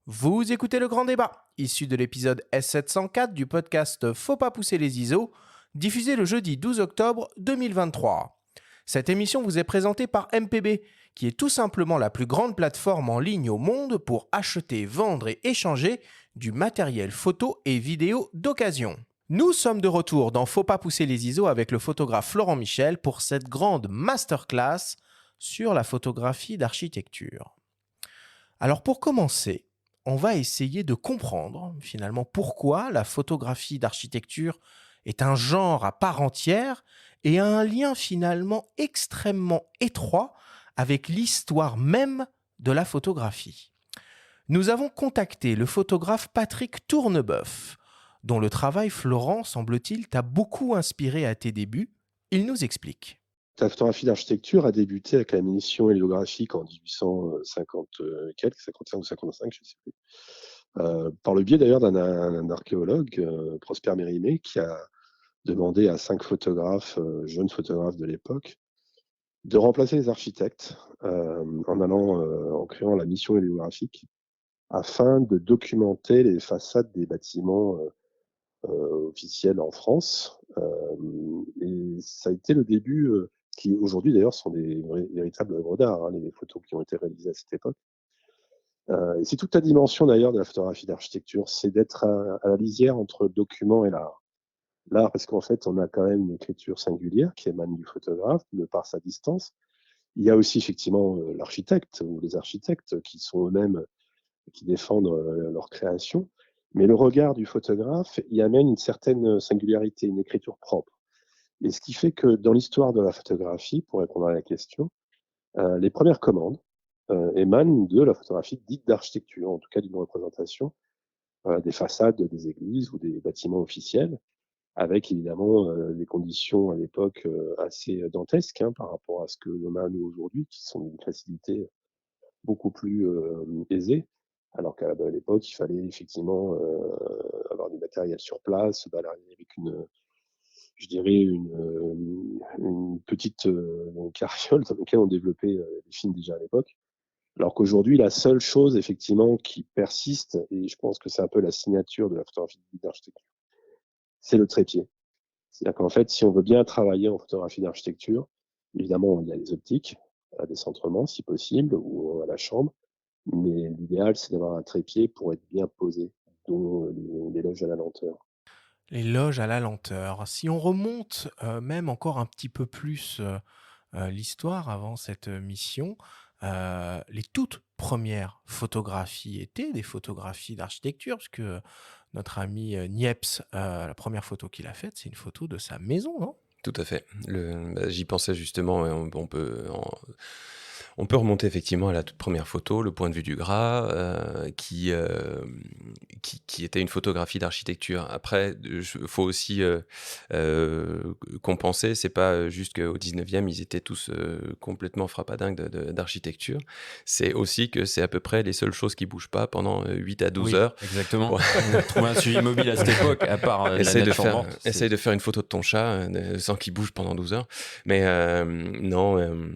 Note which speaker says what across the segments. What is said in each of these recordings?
Speaker 1: Vous écoutez le grand débat, issu de l'épisode S704 du podcast Faut pas pousser les ISO, diffusé le jeudi 12 octobre 2023. Cette émission vous est présentée par MPB, qui est tout simplement la plus grande plateforme en ligne au monde pour acheter, vendre et échanger du matériel photo et vidéo d'occasion. Nous sommes de retour dans Faut pas pousser les ISO avec le photographe Florent Michel pour cette grande masterclass sur la photographie d'architecture. Alors pour commencer, on va essayer de comprendre finalement pourquoi la photographie d'architecture est un genre à part entière et a un lien finalement extrêmement étroit avec l'histoire même de la photographie. Nous avons contacté le photographe Patrick Tourneboeuf, dont le travail, Florent, semble-t-il, t'a beaucoup inspiré à tes débuts. Il nous explique.
Speaker 2: La photographie d'architecture a débuté avec la mission héliographique en 1850 quelques, 51 ou 55, je ne sais plus. Par le biais d'ailleurs d'un archéologue, Prosper Mérimée, qui a demandé à 5 photographes, jeunes photographes de l'époque, de remplacer les architectes, en créant la mission héliographique, afin de documenter les façades des bâtiments, officiels en France. Et ça a été le début, qui aujourd'hui d'ailleurs sont des véritables œuvres d'art, hein, les photos qui ont été réalisées à cette époque. Et c'est toute la dimension d'ailleurs de la photographie d'architecture, c'est d'être à la lisière entre le document et l'art. L'art parce qu'en fait, on a quand même une écriture singulière qui émane du photographe de par sa distance. Il y a aussi effectivement, l'architecte ou les architectes qui sont eux-mêmes qui défendent, leur création. Mais le regard du photographe y amène une certaine singularité, une écriture propre. Et ce qui fait que dans l'histoire de la photographie, pour répondre à la question, les premières commandes, émanent de la photographie dite d'architecture, en tout cas d'une représentation, des façades des églises ou des bâtiments officiels, avec évidemment, des conditions à l'époque, assez dantesques, hein, par rapport à ce que l'on a nous aujourd'hui, qui sont d'une facilité beaucoup plus, aisée. Alors qu'à l'époque, il fallait effectivement, avoir du matériel sur place, se balader avec je dirais une petite, carriole dans laquelle on développait, les films déjà à l'époque. Alors qu'aujourd'hui, la seule chose effectivement qui persiste, et je pense que c'est un peu la signature de la photographie d'architecture, c'est le trépied. C'est-à-dire qu'en fait, si on veut bien travailler en photographie d'architecture, évidemment, il y a les optiques, à décentrement si possible, ou à la chambre, mais l'idéal, c'est d'avoir un trépied pour être bien posé, dont l'éloge à la lenteur.
Speaker 1: L'éloge à la lenteur. Si on remonte même encore un petit peu plus l'histoire avant cette mission, les toutes premières photographies étaient des photographies d'architecture, parce que notre ami Niepce, la première photo qu'il a faite, c'est une photo de sa maison, non?
Speaker 3: Tout à fait. J'y pensais justement et on peut remonter effectivement à la toute première photo, le point de vue du Gras, qui était une photographie d'architecture. Après, faut aussi, compenser, c'est pas juste qu'au 19e, ils étaient tous, complètement frappadingues d'architecture. C'est aussi que c'est à peu près les seules choses qui bougent pas pendant, 8 à 12
Speaker 4: Oui,
Speaker 3: heures.
Speaker 4: exactement.
Speaker 3: Pour
Speaker 4: Trouver un sujet mobile à cette époque, à part, la nature morte,
Speaker 3: essaye de faire une photo de ton chat, sans qu'il bouge pendant 12 heures. Mais non,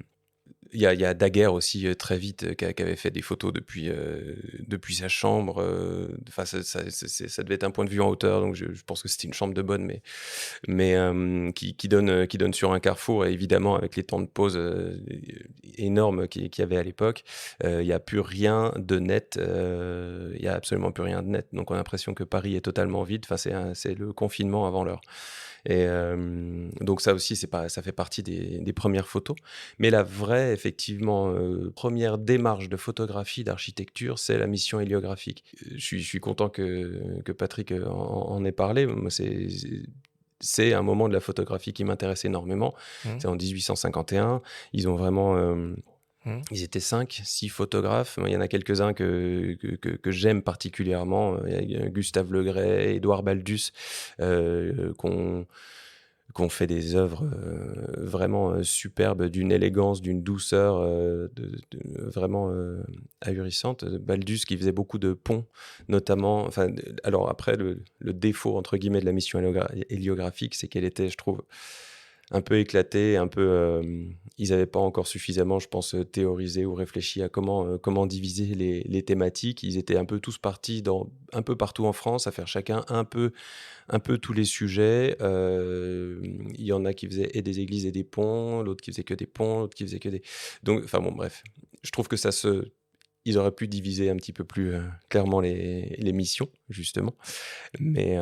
Speaker 3: il y a Daguerre aussi, très vite, qui avait fait des photos depuis sa chambre, enfin ça devait être un point de vue en hauteur, donc je pense que c'était une chambre de bonne, mais qui donne sur un carrefour et évidemment avec les temps de pause, énormes qu'il y avait à l'époque, il y a plus rien de net, il y a absolument plus rien de net, donc on a l'impression que Paris est totalement vide. Enfin c'est le confinement avant l'heure et donc ça aussi ça fait partie des premières photos. Mais la vraie, effectivement, première démarche de photographie d'architecture, c'est la mission héliographique. Je suis content que Patrick, en ait parlé. Moi, c'est un moment de la photographie qui m'intéresse énormément.
Speaker 1: Mmh.
Speaker 3: C'est en 1851. Ils ont vraiment,
Speaker 1: Mmh.
Speaker 3: ils étaient 5, 6 photographes. Il y en a quelques-uns que j'aime particulièrement. Il y a Gustave Le Gray, Édouard Baldus, qu'on fait des œuvres, vraiment, superbes, d'une élégance, d'une douceur, vraiment, ahurissante. Baldus qui faisait beaucoup de ponts, notamment, enfin, alors après le «défaut» entre guillemets de la mission héliographique, c'est qu'elle était, je trouve, un peu éclaté, ils n'avaient pas encore suffisamment, je pense, théorisé ou réfléchi à comment diviser les thématiques. Ils étaient un peu tous partis un peu partout en France à faire chacun un peu tous les sujets. Il y en a qui faisaient et des églises et des ponts, l'autre qui faisait que des ponts, l'autre qui faisait que des... Donc, enfin bon, bref. Je trouve que ils auraient pu diviser un petit peu plus clairement les missions, justement. Mais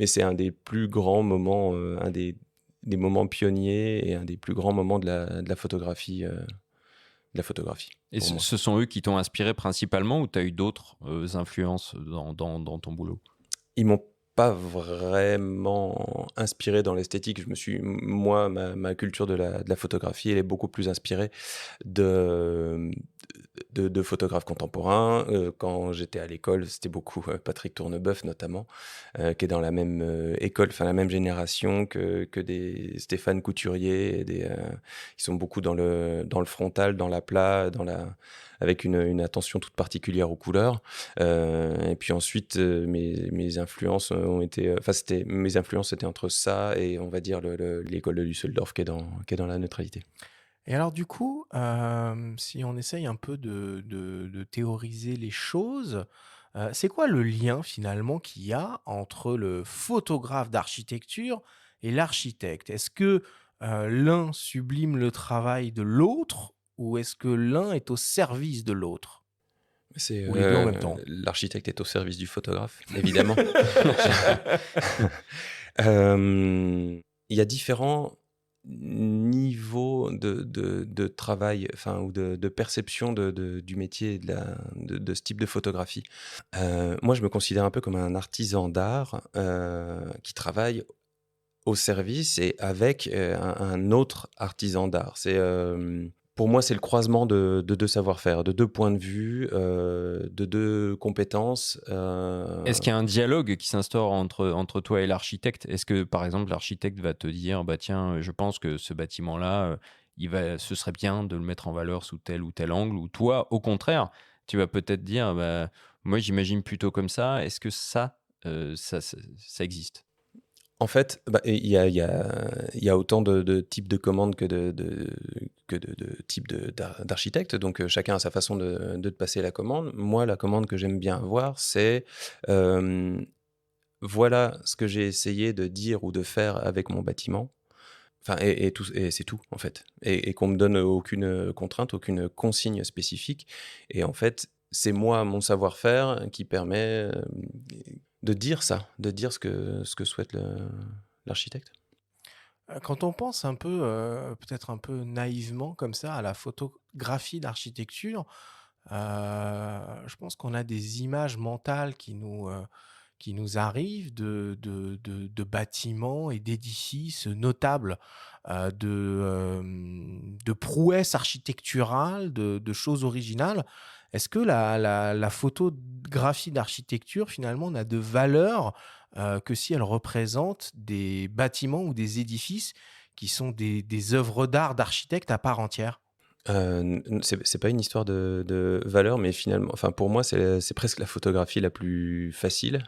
Speaker 3: c'est un des plus grands moments, un des moments pionniers et un des plus grands moments de la photographie.
Speaker 4: Et ce sont eux qui t'ont inspiré principalement, ou tu as eu d'autres influences dans ton boulot?
Speaker 3: Ils m'ont pas vraiment inspiré dans l'esthétique. Moi, ma culture de la photographie, elle est beaucoup plus inspirée de photographes contemporains. Quand j'étais à l'école, c'était beaucoup Patrick Tourneboeuf notamment, qui est dans la même école, enfin la même génération que des Stéphane Couturier. Ils sont beaucoup dans le frontal, dans l'aplat, avec une attention toute particulière aux couleurs. Et puis ensuite, mes influences mes influences étaient entre ça et on va dire l'école de Düsseldorf qui est dans la neutralité.
Speaker 1: Et alors du coup, si on essaye un peu de théoriser les choses, c'est quoi le lien finalement qu'il y a entre le photographe d'architecture et l'architecte? Est-ce que l'un sublime le travail de l'autre ou est-ce que l'un est au service de l'autre? Ou les deux en même temps?
Speaker 3: L'architecte est au service du photographe, évidemment. Il y a différents niveaux de travail, ou de perception du métier de ce type de photographie. Moi, je me considère un peu comme un artisan d'art qui travaille au service et avec un autre artisan d'art. Pour moi, c'est le croisement de deux savoir-faire, de deux points de vue, de deux compétences.
Speaker 4: Est-ce qu'il y a un dialogue qui s'instaure entre toi et l'architecte? Est-ce que, par exemple, l'architecte va te dire, bah tiens, je pense que ce bâtiment-là, ce serait bien de le mettre en valeur sous tel ou tel angle, ou toi, au contraire, tu vas peut-être dire, bah, moi, j'imagine plutôt comme ça. Est-ce que ça existe?
Speaker 3: En fait, il y a autant de types de commandes que de types d'architectes. Donc, chacun a sa façon de te passer la commande. Moi, la commande que j'aime bien avoir, c'est voilà ce que j'ai essayé de dire ou de faire avec mon bâtiment. Enfin, et c'est tout, en fait. Et qu'on me donne aucune contrainte, aucune consigne spécifique. Et en fait, c'est moi, mon savoir-faire, qui permet de dire ça, de dire ce que souhaite l'architecte.
Speaker 1: Quand on pense un peu, peut-être un peu naïvement comme ça à la photographie d'architecture, je pense qu'on a des images mentales qui nous arrivent de bâtiments et d'édifices notables, de prouesses architecturales, de choses originales. Est-ce que la photographie d'architecture, finalement, n'a de valeur que si elle représente des bâtiments ou des édifices qui sont des œuvres d'art d'architectes à part entière?
Speaker 3: C'est pas une histoire de valeur, mais finalement, enfin pour moi, c'est presque la photographie la plus facile.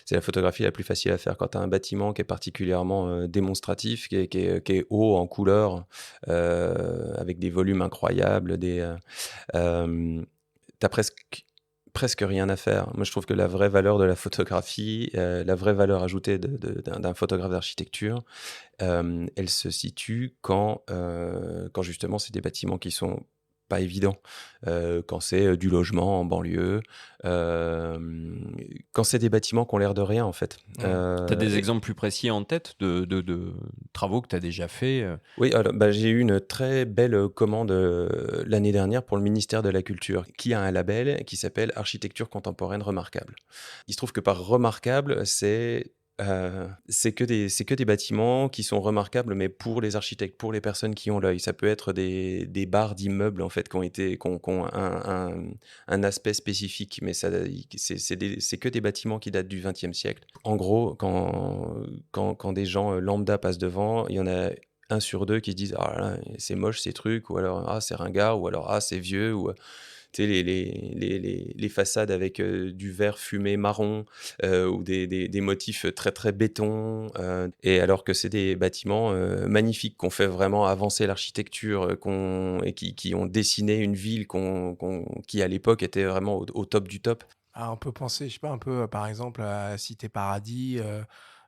Speaker 3: C'est la photographie la plus facile à faire quand tu as un bâtiment qui est particulièrement démonstratif, qui est haut en couleur, avec des volumes incroyables, t'as presque rien à faire. Moi, je trouve que la vraie valeur de la photographie, la vraie valeur ajoutée d'un photographe d'architecture, elle se situe quand justement c'est des bâtiments qui sont pas évidents, quand c'est du logement en banlieue, quand c'est des bâtiments qui ont l'air de rien en fait.
Speaker 4: Tu as des exemples plus précis en tête de travaux que tu as déjà fait?
Speaker 3: Oui, alors, j'ai eu une très belle commande l'année dernière pour le ministère de la Culture, qui a un label qui s'appelle Architecture contemporaine remarquable. Il se trouve que par remarquable, c'est que des bâtiments qui sont remarquables, mais pour les architectes, pour les personnes qui ont l'œil. Ça peut être des barres d'immeubles en fait qui ont un aspect spécifique, mais c'est que des bâtiments qui datent du XXe siècle. En gros, quand des gens lambda passent devant, il y en a 1 sur 2 qui se disent ah là là, c'est moche ces trucs, ou alors ah c'est ringard, ou alors ah c'est vieux, ou Tu sais, les façades avec du verre fumé marron ou des motifs très, très béton. Et alors que c'est des bâtiments magnifiques, qui ont fait vraiment avancer l'architecture, et qui ont dessiné une ville qui, à l'époque, était vraiment au top du top.
Speaker 1: Ah, on peut penser, je sais pas, un peu, par exemple, à Cité Paradis,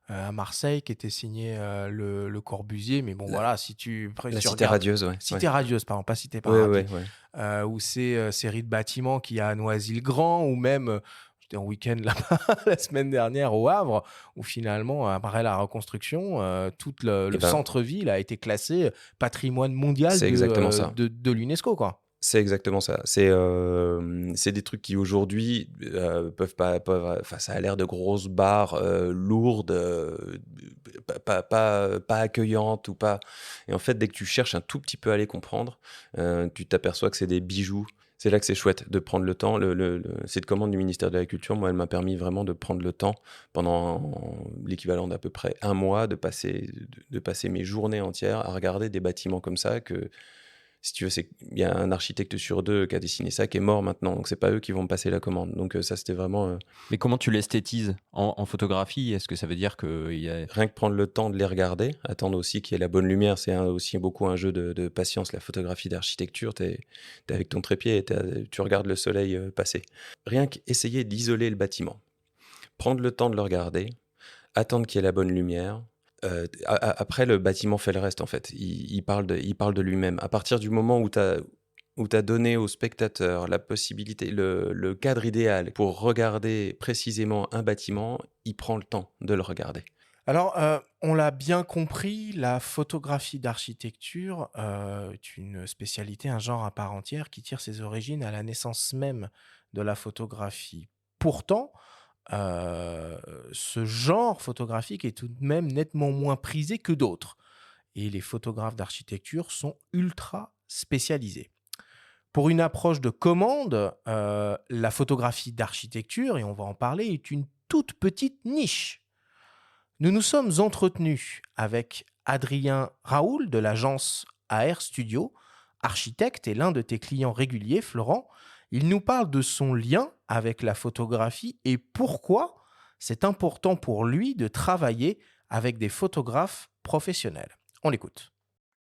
Speaker 1: à Marseille, qui était signé Le Corbusier. Mais bon,
Speaker 3: La,
Speaker 1: voilà, si tu, après, si
Speaker 3: la
Speaker 1: tu
Speaker 3: cité
Speaker 1: regardes
Speaker 3: radieuse, ouais.
Speaker 1: Cité Radieuse, pardon, pas Cité
Speaker 3: Ouais,
Speaker 1: Paradis,
Speaker 3: ouais, ouais.
Speaker 1: ou ces séries de bâtiments qu'il y a à Noisy-le-Grand, ou même, j'étais en week-end là-bas la semaine dernière au Havre, où finalement, après la reconstruction, tout
Speaker 3: Et
Speaker 1: le
Speaker 3: ben,
Speaker 1: centre-ville a été classé patrimoine mondial
Speaker 3: c'est exactement ça.
Speaker 1: de l'UNESCO, quoi.
Speaker 3: C'est exactement ça. C'est des trucs qui aujourd'hui enfin, ça a l'air de grosses barres lourdes, pas accueillantes ou pas. Et en fait, dès que tu cherches un tout petit peu à les comprendre, tu t'aperçois que c'est des bijoux. C'est là que c'est chouette de prendre le temps. Cette commande du ministère de la Culture, moi, elle m'a permis vraiment de prendre le temps pendant l'équivalent d'à peu près un mois de passer mes journées entières à regarder des bâtiments comme ça que, si tu veux, il y a un architecte sur 2 qui a dessiné ça qui est mort maintenant, donc c'est pas eux qui vont me passer la commande. Donc ça, c'était vraiment
Speaker 4: Mais comment tu l'esthétises en photographie? Est-ce que ça veut dire qu'il y a...
Speaker 3: rien que prendre le temps de les regarder, attendre aussi qu'il y ait la bonne lumière. C'est aussi beaucoup un jeu de patience, la photographie d'architecture. T'es avec ton trépied et tu regardes le soleil passer. Rien qu'essayer d'isoler le bâtiment, prendre le temps de le regarder, attendre qu'il y ait la bonne lumière. Après, le bâtiment fait le reste, en fait. Il parle de lui-même. À partir du moment où tu as donné au spectateur la possibilité, le cadre idéal pour regarder précisément un bâtiment, il prend le temps de le regarder.
Speaker 1: Alors, on l'a bien compris, la photographie d'architecture est une spécialité, un genre à part entière qui tire ses origines à la naissance même de la photographie. Pourtant, heu, ce genre photographique est tout de même nettement moins prisé que d'autres et les photographes d'architecture sont ultra spécialisés. Pour une approche de commande, la photographie d'architecture, et on va en parler, est une toute petite niche. Nous nous sommes entretenus avec Adrien Raoul de l'agence AR Studio, architecte et l'un de tes clients réguliers, Florent. Il nous parle de son lien avec la photographie et pourquoi c'est important pour lui de travailler avec des photographes professionnels. On l'écoute.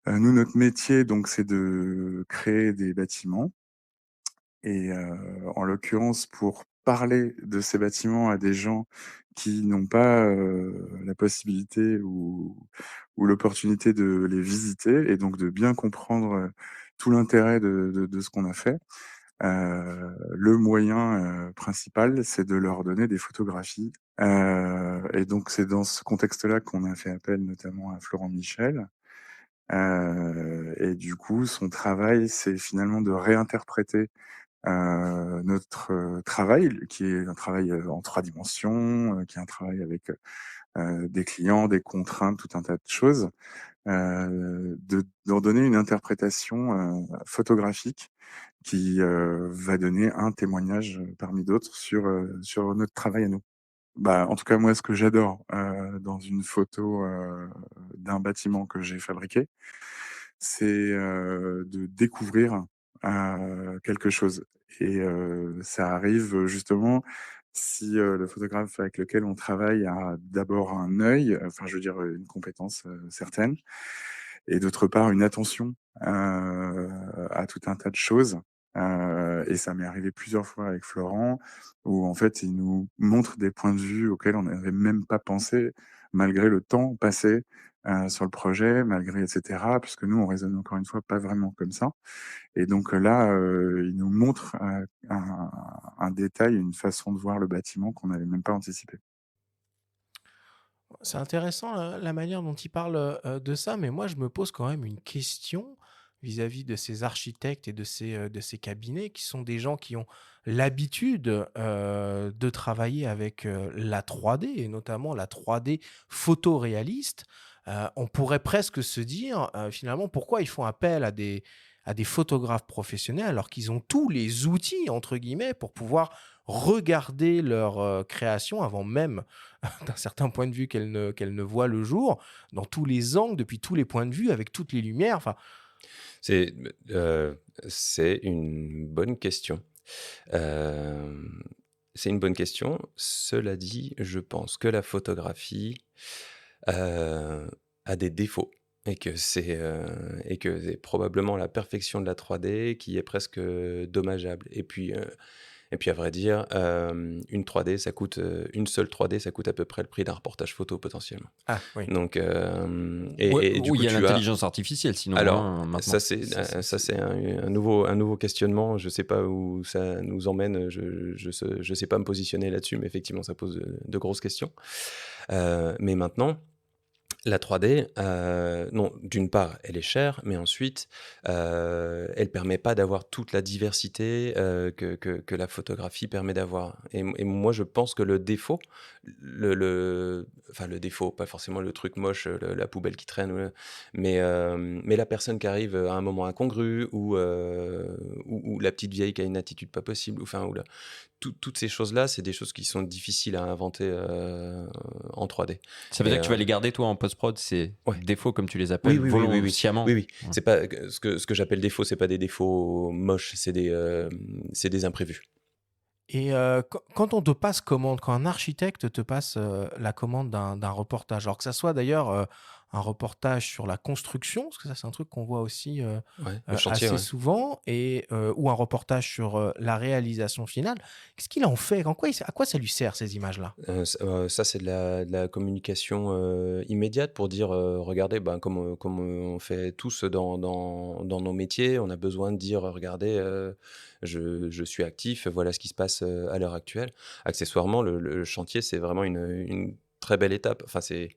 Speaker 5: Nous, notre métier, donc, c'est de créer des bâtiments et en l'occurrence, pour parler de ces bâtiments à des gens qui n'ont pas, la possibilité ou l'opportunité de les visiter et donc de bien comprendre, tout l'intérêt de ce qu'on a fait, le moyen, principal, c'est de leur donner des photographies. Et donc c'est dans ce contexte-là qu'on a fait appel notamment à Florent Michel. Et du coup, son travail, c'est finalement de réinterpréter notre travail, qui est un travail en 3 dimensions, qui est un travail avec des clients, des contraintes, tout un tas de choses, d'en donner une interprétation photographique qui va donner un témoignage parmi d'autres sur notre travail à nous. Bah, en tout cas, moi, ce que j'adore dans une photo d'un bâtiment que j'ai fabriqué, c'est de découvrir quelque chose. Et ça arrive justement si le photographe avec lequel on travaille a d'abord un œil, enfin, je veux dire, une compétence certaine, et d'autre part une attention à tout un tas de choses. Et ça m'est arrivé plusieurs fois avec Florent, où en fait, il nous montre des points de vue auxquels on n'avait même pas pensé, malgré le temps passé sur le projet, malgré et cetera, puisque nous, on raisonne encore une fois pas vraiment comme ça. Et donc là, il nous montre un détail, une façon de voir le bâtiment qu'on n'avait même pas anticipé.
Speaker 1: C'est intéressant la manière dont il parle de ça, mais moi je me pose quand même une question vis-à-vis de ces architectes et de ces cabinets qui sont des gens qui ont l'habitude de travailler avec la 3D et notamment la 3D photoréaliste. On pourrait presque se dire finalement pourquoi ils font appel à des photographes professionnels alors qu'ils ont tous les outils, entre guillemets, pour pouvoir regarder leur création avant même d'un certain point de vue qu'elle ne voit le jour, dans tous les angles, depuis tous les points de vue, avec toutes les lumières. Enfin,
Speaker 3: C'est c'est une bonne question. Euh, c'est une bonne question. Cela dit, je pense que la photographie euh, a des défauts et que c'est probablement la perfection de la 3D qui est presque dommageable. Et puis à vrai dire, une 3D, ça coûte une seule 3D, ça coûte à peu près le prix d'un reportage photo potentiellement.
Speaker 1: Ah oui.
Speaker 3: Donc,
Speaker 4: Ouais,
Speaker 3: du
Speaker 4: où
Speaker 3: coup,
Speaker 4: il y a
Speaker 3: tu as.
Speaker 4: l'intelligence artificielle, sinon,
Speaker 3: Alors,
Speaker 4: hein, maintenant.
Speaker 3: ça c'est un nouveau questionnement. Je sais pas où ça nous emmène. Je sais pas me positionner là-dessus, mais effectivement, ça pose de grosses questions. Mais maintenant, la 3D, non, d'une part, elle est chère, mais ensuite, elle permet pas d'avoir toute la diversité que la photographie permet d'avoir. Et moi, je pense que le défaut, enfin le défaut, pas forcément le truc moche, la poubelle qui traîne, mais la personne qui arrive à un moment incongru, ou la petite vieille qui a une attitude pas possible, enfin, toutes ces choses-là, c'est des choses qui sont difficiles à inventer en 3D.
Speaker 4: Ça veut
Speaker 3: Et,
Speaker 4: dire que tu vas les garder, toi, en post-prod, ces
Speaker 3: ouais.
Speaker 4: défauts, comme tu les
Speaker 3: Oui,
Speaker 4: appelles,
Speaker 3: oui.
Speaker 4: volontiers.
Speaker 3: Oui.
Speaker 4: Ouais.
Speaker 3: C'est pas ce que j'appelle défaut, c'est pas des défauts moches, c'est des imprévus.
Speaker 1: Et quand on te passe commande, quand un architecte te passe la commande d'un reportage, alors que ça soit d'ailleurs un reportage sur la construction, parce que ça c'est un truc qu'on voit aussi
Speaker 3: Ouais, le chantier,
Speaker 1: assez
Speaker 3: ouais.
Speaker 1: souvent, ou un reportage sur la réalisation finale, qu'est-ce qu'il en fait? À quoi ça lui sert ces images-là?
Speaker 3: Ça, c'est de la communication immédiate pour dire, regardez, ben, comme on fait tous dans nos métiers, on a besoin de dire, regardez, je suis actif, voilà ce qui se passe à l'heure actuelle. Accessoirement, le chantier, c'est vraiment une très belle étape. Enfin, c'est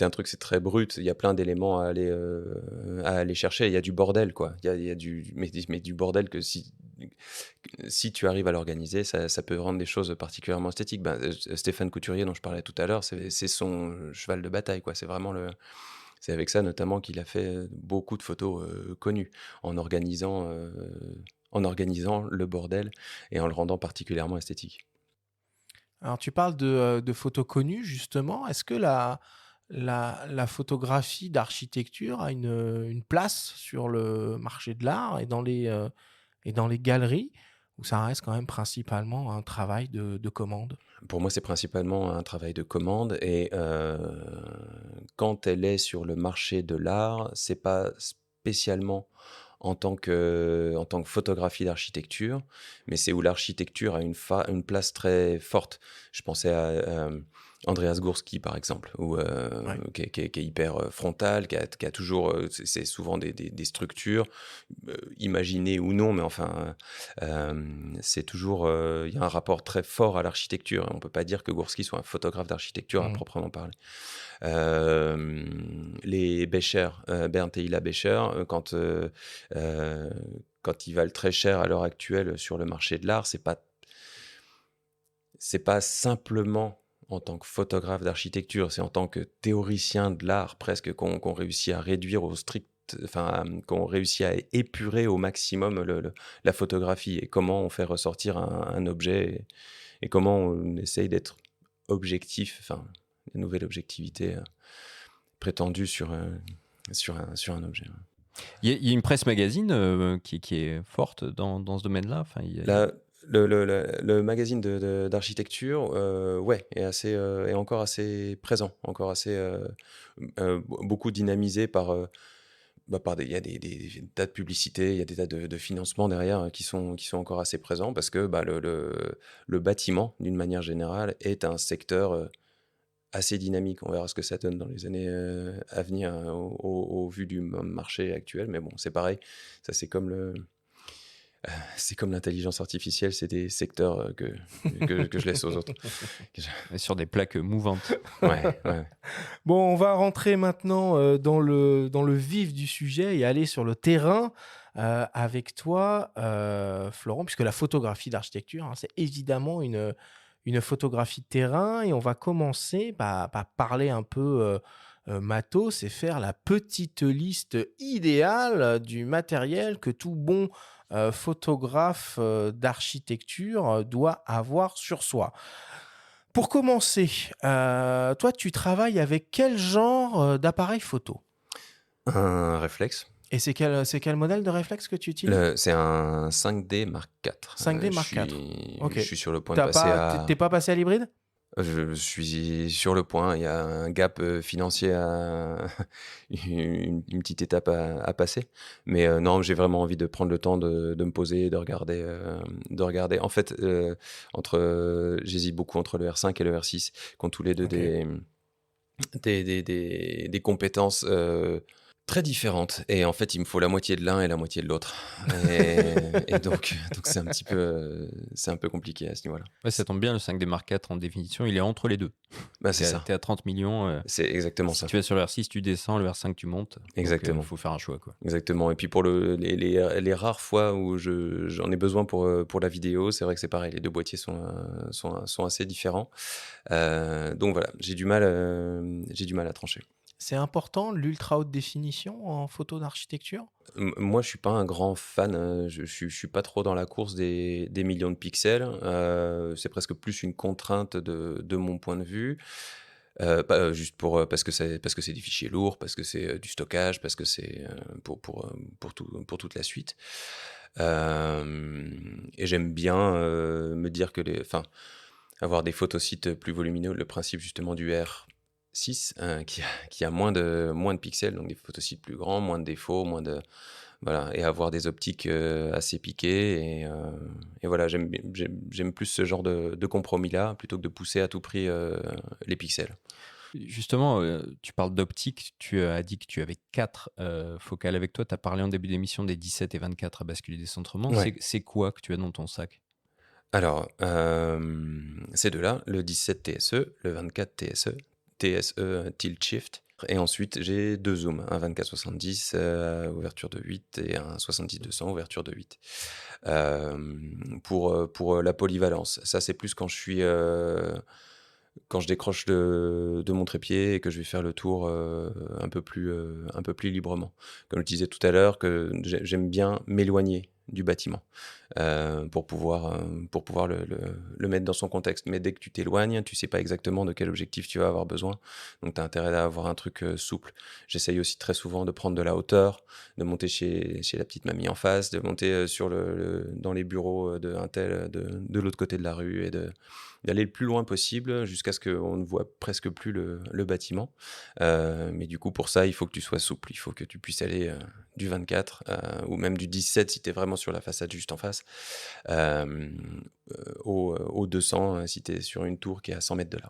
Speaker 3: un truc, c'est très brut. Il y a plein d'éléments à aller chercher. Il y a du bordel, quoi. Il y a mais du bordel que si tu arrives à l'organiser, ça peut rendre des choses particulièrement esthétiques. Ben, Stéphane Couturier, dont je parlais tout à l'heure, c'est son cheval de bataille, quoi. C'est avec ça notamment qu'il a fait beaucoup de photos connues en organisant le bordel et en le rendant particulièrement esthétique.
Speaker 1: Alors tu parles de photos connues justement, est-ce que la photographie d'architecture a une place sur le marché de l'art et dans les galeries, où ça reste quand même principalement un travail de commande?
Speaker 3: Pour moi, c'est principalement un travail de commande et quand elle est sur le marché de l'art, c'est pas spécialement en tant que photographie d'architecture, mais c'est où l'architecture a une place très forte. Je pensais à Andreas Gursky, par exemple,
Speaker 1: Ouais.
Speaker 3: qui est hyper frontal, qui a toujours, c'est souvent des structures, imaginées ou non, mais enfin, c'est toujours, il y a un rapport très fort à l'architecture. On peut pas dire que Gursky soit un photographe d'architecture à
Speaker 1: Mmh.
Speaker 3: proprement parler. Les Becher, Bernd et Hilla Becher, quand ils valent très cher à l'heure actuelle sur le marché de l'art, c'est pas simplement en tant que photographe d'architecture, c'est en tant que théoricien de l'art presque qu'on réussit à réduire au strict, enfin qu'on réussit à épurer au maximum la photographie et comment on fait ressortir un objet et comment on essaye d'être objectif, enfin une nouvelle objectivité prétendue sur un objet.
Speaker 4: Il y a une presse magazine qui est forte dans ce domaine-là. Enfin,
Speaker 3: Le magazine d'architecture, ouais, est encore assez présent, encore assez beaucoup dynamisé par il y a des tas de publicités, il y a des tas de financements derrière qui sont encore assez présents parce que bah, le bâtiment, d'une manière générale, est un secteur assez dynamique. On verra ce que ça donne dans les années à venir au vu du marché actuel. Mais bon, c'est pareil. Ça, c'est comme l'intelligence artificielle, c'est des secteurs que je laisse aux autres.
Speaker 4: sur des plaques mouvantes.
Speaker 3: Ouais.
Speaker 1: Bon, on va rentrer maintenant dans le vif du sujet et aller sur le terrain avec toi, Florent, puisque la photographie d'architecture, hein, c'est évidemment une photographie de terrain et on va commencer par parler un peu matos et faire la petite liste idéale du matériel que tout bon photographe d'architecture doit avoir sur soi. Pour commencer, toi, tu travailles avec quel genre d'appareil photo?
Speaker 3: Un réflexe.
Speaker 1: Et c'est quel modèle de réflexe que tu utilises?
Speaker 3: C'est un 5D Mark IV.
Speaker 1: 5D
Speaker 3: Je
Speaker 1: Mark IV.
Speaker 3: suis,
Speaker 1: Ok.
Speaker 3: je suis sur le point de passer
Speaker 1: T'es
Speaker 3: à.
Speaker 1: pas passé à l'hybride?
Speaker 3: Je suis sur le point. Il y a un gap financier une petite étape à passer. Mais non, j'ai vraiment envie de prendre le temps de me poser, et de regarder, de regarder. En fait, j'hésite beaucoup entre le R5 et le R6, qui ont tous les deux
Speaker 1: Ok.
Speaker 3: des compétences très différentes. Et en fait, il me faut la moitié de l'un et la moitié de l'autre. Et donc c'est un peu compliqué à ce niveau-là.
Speaker 4: Ouais, ça tombe bien, le 5D Mark IV en définition, il est entre les deux.
Speaker 3: Bah, c'est ça.
Speaker 4: T'es à 30 millions.
Speaker 3: C'est exactement
Speaker 4: Si
Speaker 3: ça.
Speaker 4: tu vas sur le R6, tu descends, le R5, tu montes.
Speaker 3: Exactement.
Speaker 4: Il faut faire un choix, quoi.
Speaker 3: Exactement. Et puis pour les rares fois où j'en ai besoin pour la vidéo, c'est vrai que c'est pareil, les deux boîtiers sont assez différents. Donc voilà, j'ai du mal à trancher.
Speaker 1: C'est important l'ultra haute définition en photo d'architecture?
Speaker 3: Moi, je suis pas un grand fan. Je suis pas trop dans la course des millions de pixels. C'est presque plus une contrainte de mon point de vue. Juste parce que c'est des fichiers lourds, parce que c'est du stockage, parce que c'est pour toute la suite. Et j'aime bien me dire que avoir des photosites plus volumineux, le principe justement du R6 qui a moins de pixels, donc des photosites plus grands, moins de défauts, voilà, et avoir des optiques assez piquées. Et voilà, j'aime plus ce genre de compromis-là plutôt que de pousser à tout prix les pixels.
Speaker 4: Justement, tu parles d'optique, tu as dit que tu avais 4 focales avec toi. Tu as parlé en début d'émission des 17 et 24 à bascule et décentrement.
Speaker 3: Ouais.
Speaker 4: C'est quoi que tu as dans ton sac?
Speaker 3: Alors, ces deux-là, le 17 TSE, le 24 TSE, Tilt Shift. Et ensuite, j'ai deux zooms, un 24-70 ouverture de 8 et un 70-200 ouverture de 8. Pour la polyvalence. Ça, c'est plus quand je décroche de mon trépied et que je vais faire le tour un peu plus librement. Comme je disais tout à l'heure, que j'aime bien m'éloigner du bâtiment pour pouvoir le mettre dans son contexte. Mais dès que tu t'éloignes, tu sais pas exactement de quel objectif tu vas avoir besoin. Donc tu as intérêt à avoir un truc souple. J'essaye aussi très souvent de prendre de la hauteur, de monter chez la petite mamie en face, de monter dans les bureaux de un tel de l'autre côté de la rue et d'aller le plus loin possible jusqu'à ce qu'on ne voit presque plus le bâtiment. Mais du coup, pour ça, il faut que tu sois souple. Il faut que tu puisses aller du 24 ou même du 17 si tu es vraiment sur la façade juste en face, au 200 si tu es sur une tour qui est à 100 mètres de là.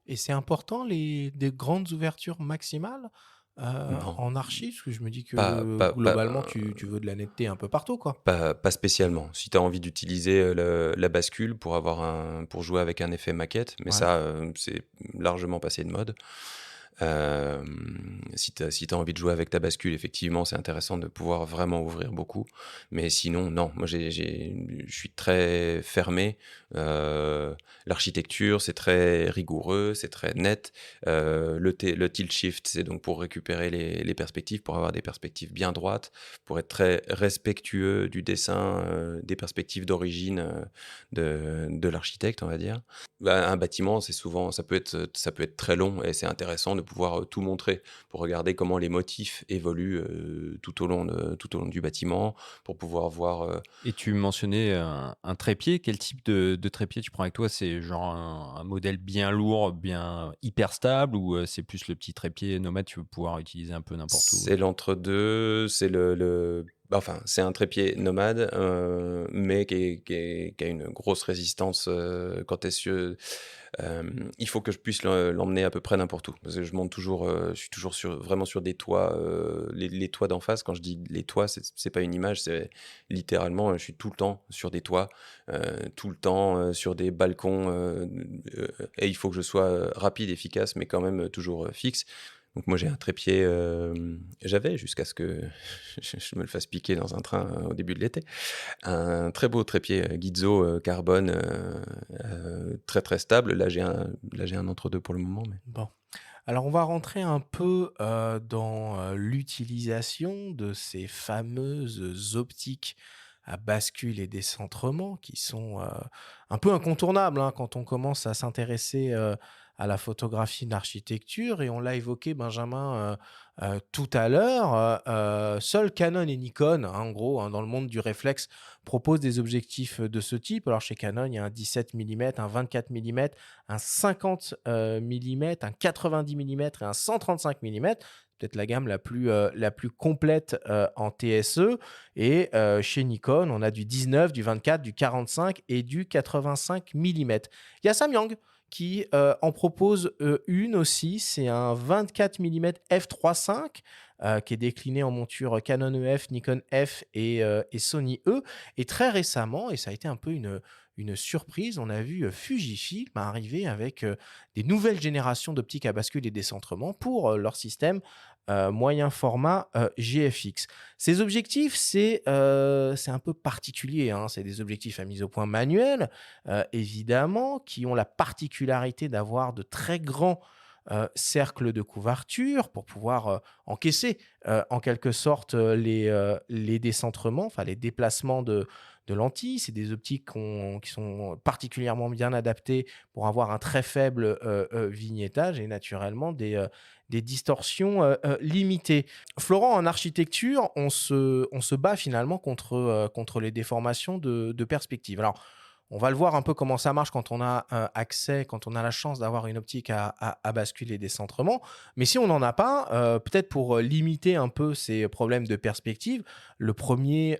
Speaker 1: Et c'est important des grandes ouvertures maximales
Speaker 3: Non,
Speaker 1: en archi? Parce que je me dis que
Speaker 3: pas,
Speaker 1: globalement, tu veux de la netteté un peu partout, quoi.
Speaker 3: pas spécialement. Si tu as envie d'utiliser la bascule pour jouer avec un effet maquette, mais
Speaker 1: Ouais.
Speaker 3: ça, c'est largement passé de mode. Si tu as envie de jouer avec ta bascule, effectivement, c'est intéressant de pouvoir vraiment ouvrir beaucoup. Mais sinon, non. Moi, je suis très fermé. L'architecture, c'est très rigoureux, c'est très net. Le tilt shift, c'est donc pour récupérer les perspectives, pour avoir des perspectives bien droites, pour être très respectueux du dessin, des perspectives d'origine de l'architecte, on va dire. Un bâtiment, ça peut être très long et c'est intéressant de pouvoir tout montrer pour regarder comment les motifs évoluent tout au long du bâtiment, pour pouvoir voir.
Speaker 4: Et tu mentionnais un trépied. Quel type de trépied tu prends avec toi? C'est genre un modèle bien lourd, bien hyper stable, ou c'est plus le petit trépied nomade tu veux pouvoir utiliser un peu n'importe où?
Speaker 3: C'est l'entre-deux, c'est enfin, c'est un trépied nomade, mais qui a une grosse résistance quand tu es sur. Il faut que je puisse l'emmener à peu près n'importe où. Parce que je suis toujours vraiment sur des toits, les toits d'en face. Quand je dis les toits, c'est pas une image, c'est littéralement, je suis tout le temps sur des toits, tout le temps sur des balcons, et il faut que je sois rapide, efficace, mais quand même toujours fixe. Donc moi j'ai un trépied, j'avais jusqu'à ce que je me le fasse piquer dans un train au début de l'été. Un très beau trépied Gizzo carbone, très très stable. Là j'ai un entre-deux pour le moment. Mais...
Speaker 1: Bon. Alors, on va rentrer un peu dans l'utilisation de ces fameuses optiques à bascule et décentrement qui sont un peu incontournables hein, quand on commence à s'intéresser à la photographie d'architecture et on l'a évoqué, Benjamin, tout à l'heure. Seuls Canon et Nikon, hein, en gros, hein, dans le monde du réflexe, proposent des objectifs de ce type. Alors chez Canon, il y a un 17 mm, un 24 mm, un 50 mm, un 90 mm et un 135 mm. Peut-être la gamme la plus complète en TSE. Et chez Nikon, on a du 19, du 24, du 45 et du 85 mm. Il y a Samyang qui en propose une aussi. C'est un 24 mm f3.5 qui est décliné en monture Canon EF, Nikon F et Sony E. Et très récemment, et ça a été un peu une surprise, on a vu Fujifilm arriver avec des nouvelles générations d'optiques à bascule et décentrement pour leur système moyen format GFX. Ces objectifs, c'est un peu particulier, hein. C'est des objectifs à mise au point manuelle, évidemment, qui ont la particularité d'avoir de très grands cercles de couverture pour pouvoir encaisser en quelque sorte les décentrements, enfin les déplacements de lentilles. C'est des optiques qui sont particulièrement bien adaptées pour avoir un très faible vignettage et naturellement des distorsions limitées. Florent, en architecture, on se bat finalement contre les déformations de perspective. Alors, on va le voir un peu comment ça marche quand on a accès, quand on a la chance d'avoir une optique à bascule et décentrement. Mais si on n'en a pas, peut-être pour limiter un peu ces problèmes de perspective, le premier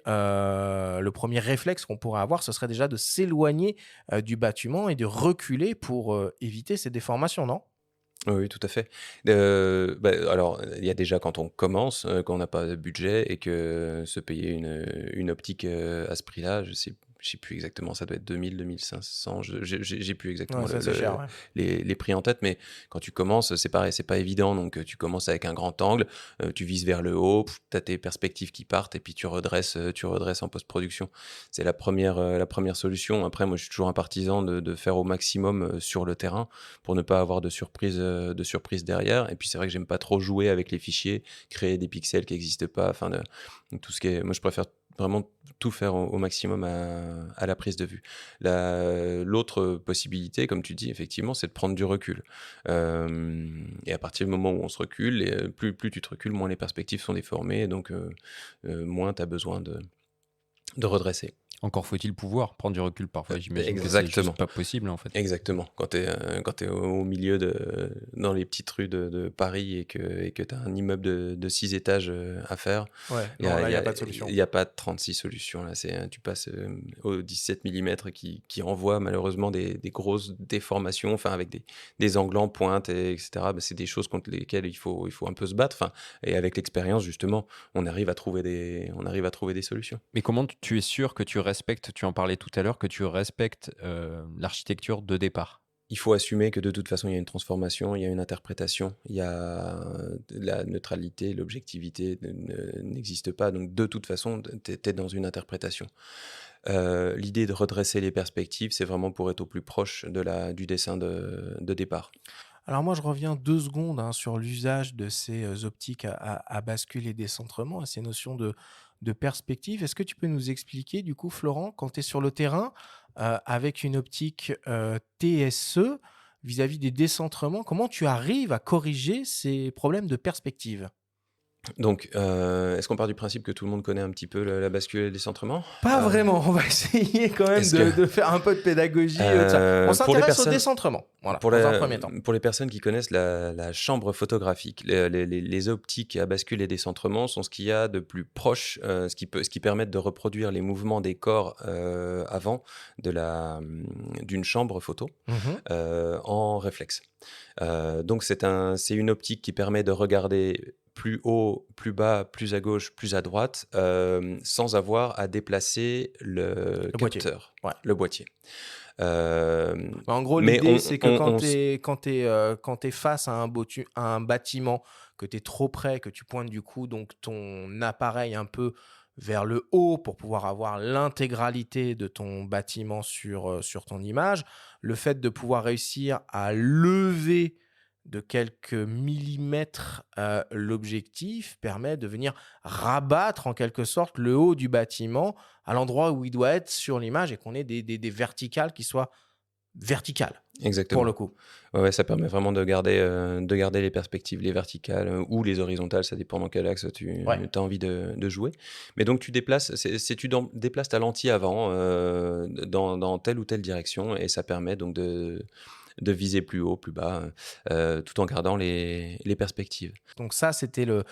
Speaker 1: réflexe qu'on pourrait avoir, ce serait déjà de s'éloigner du bâtiment et de reculer pour éviter ces déformations, non?
Speaker 3: Oui, tout à fait. Alors, il y a déjà quand on commence, quand on n'a pas de budget et que se payer une optique à ce prix-là, je sais plus exactement, ça doit être 2000, 2500, j'ai plus exactement
Speaker 1: Ouais, ça c'est cher, ouais.
Speaker 3: les prix en tête, mais quand tu commences, c'est pareil, c'est pas évident. Donc, tu commences avec un grand angle, tu vises vers le haut, tu as tes perspectives qui partent et puis tu redresses en post-production. C'est la première solution. Après, moi, je suis toujours un partisan de faire au maximum sur le terrain pour ne pas avoir de surprise derrière. Et puis c'est vrai que j'aime pas trop jouer avec les fichiers, créer des pixels qui n'existent pas, enfin tout ce qui est. Moi, je préfère vraiment tout faire au maximum à la prise de vue. L'autre possibilité, comme tu dis, effectivement, c'est de prendre du recul. Et à partir du moment où on se recule, et plus tu te recules, moins les perspectives sont déformées, et donc moins tu as besoin de redresser.
Speaker 4: Encore faut-il pouvoir prendre du recul parfois, j'imagine que c'est
Speaker 3: Exactement.
Speaker 4: juste pas possible en fait.
Speaker 3: Exactement. Quand tu es au milieu dans les petites rues de Paris et que tu as un immeuble de 6 étages à faire,
Speaker 1: Ouais,
Speaker 3: il y
Speaker 1: non,
Speaker 3: a,
Speaker 1: là, il
Speaker 3: il
Speaker 1: n'y
Speaker 3: y
Speaker 1: a
Speaker 3: a-
Speaker 1: pas de solution.
Speaker 3: il y a pas de 36 solutions. Là. Tu passes au 17 mm qui envoie malheureusement des grosses déformations, enfin, avec des angles en pointe, etc. C'est des choses contre lesquelles il faut un peu se battre. Enfin, et avec l'expérience, justement, on arrive à trouver des solutions.
Speaker 4: Mais comment tu es sûr que tu respectes, tu en parlais tout à l'heure, que tu respectes l'architecture de départ?
Speaker 3: Il faut assumer que de toute façon, il y a une transformation, il y a une interprétation, il y a la neutralité, l'objectivité n'existe pas. Donc, de toute façon, tu es dans une interprétation. L'idée de redresser les perspectives, c'est vraiment pour être au plus proche du dessin de départ.
Speaker 1: Alors moi, je reviens 2 secondes hein, sur l'usage de ces optiques à bascule et décentrement, à ces notions de perspective. Est-ce que tu peux nous expliquer, du coup, Florent, quand tu es sur le terrain, avec une optique TSE, vis-à-vis des décentrements, comment tu arrives à corriger ces problèmes de perspective?
Speaker 3: Donc, est-ce qu'on part du principe que tout le monde connaît un petit peu la bascule et le décentrement?
Speaker 1: Pas vraiment, on va essayer quand même
Speaker 3: Est-ce que-
Speaker 1: de faire un peu de pédagogie. De ça. On
Speaker 3: pour les
Speaker 1: s'intéresse au
Speaker 3: personnes-
Speaker 1: décentrement, voilà,
Speaker 3: Pour,
Speaker 1: dans
Speaker 3: la-
Speaker 1: un premier temps.
Speaker 3: pour les personnes qui connaissent la chambre photographique, les optiques à bascule et décentrement sont ce qu'il y a de plus proche, ce qui permettent de reproduire les mouvements des corps avant d'une chambre photo
Speaker 1: Mhm.
Speaker 3: en réflexe. Donc c'est une optique qui permet de regarder plus haut, plus bas, plus à gauche, plus à droite, sans avoir à déplacer le
Speaker 1: boîtier.
Speaker 3: capteur,
Speaker 1: Ouais.
Speaker 3: le boîtier. Euh,
Speaker 1: En gros,
Speaker 3: Mais
Speaker 1: l'idée,
Speaker 3: on-
Speaker 1: c'est que
Speaker 3: on-
Speaker 1: quand tu es face à un bâtiment, que tu es trop près, que tu pointes du coup donc ton appareil un peu vers le haut pour pouvoir avoir l'intégralité de ton bâtiment sur ton image, le fait de pouvoir réussir à lever de quelques millimètres l'objectif permet de venir rabattre en quelque sorte le haut du bâtiment à l'endroit où il doit être sur l'image et qu'on ait des verticales qui soient verticale, pour
Speaker 3: Exactement.
Speaker 1: le coup.
Speaker 3: Ouais, ça permet vraiment de garder les perspectives, les verticales ou les horizontales, ça dépend dans quel axe tu
Speaker 1: Ouais.
Speaker 3: as envie de jouer. Mais donc tu déplaces, déplaces ta lentille avant dans telle ou telle direction et ça permet donc de viser plus haut, plus bas, tout en gardant les perspectives.
Speaker 1: Donc ça, c'était le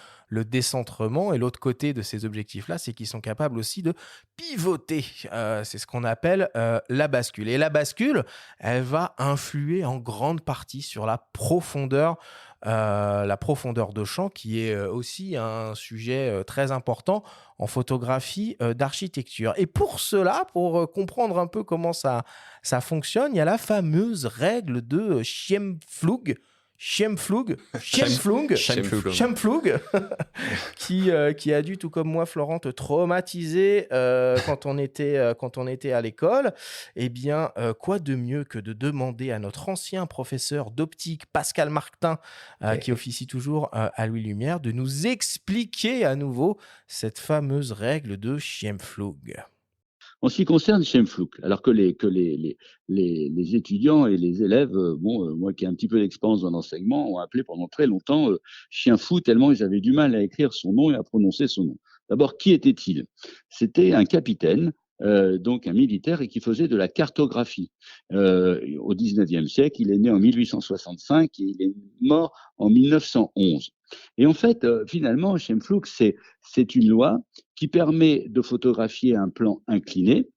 Speaker 1: décentrement. Et l'autre côté de ces objectifs-là, c'est qu'ils sont capables aussi de pivoter. C'est ce qu'on appelle la bascule. Et la bascule, elle va influer en grande partie sur la profondeur de champ, qui est aussi un sujet très important en photographie d'architecture. Et pour cela, pour comprendre un peu comment ça fonctionne, il y a la fameuse règle de Scheimpflug,
Speaker 4: Scheimpflug.
Speaker 1: qui a dû, tout comme moi, Florent, te traumatiser quand on était à l'école. Eh bien, quoi de mieux que de demander à notre ancien professeur d'optique, Pascal Martin, qui officie toujours à Louis Lumière, de nous expliquer à nouveau cette fameuse règle de Scheimpflug.
Speaker 6: En ce qui concerne Scheimpflug, alors que les étudiants et les élèves, moi qui ai un petit peu d'expérience dans l'enseignement, ont appelé pendant très longtemps chien fou, tellement ils avaient du mal à écrire son nom et à prononcer son nom. D'abord, qui était-il? C'était un capitaine, donc un militaire, et qui faisait de la cartographie. Au 19e siècle, il est né en 1865 et il est mort en 1911. Et en fait, finalement, Scheimpflug, c'est une loi qui permet de photographier un plan incliné.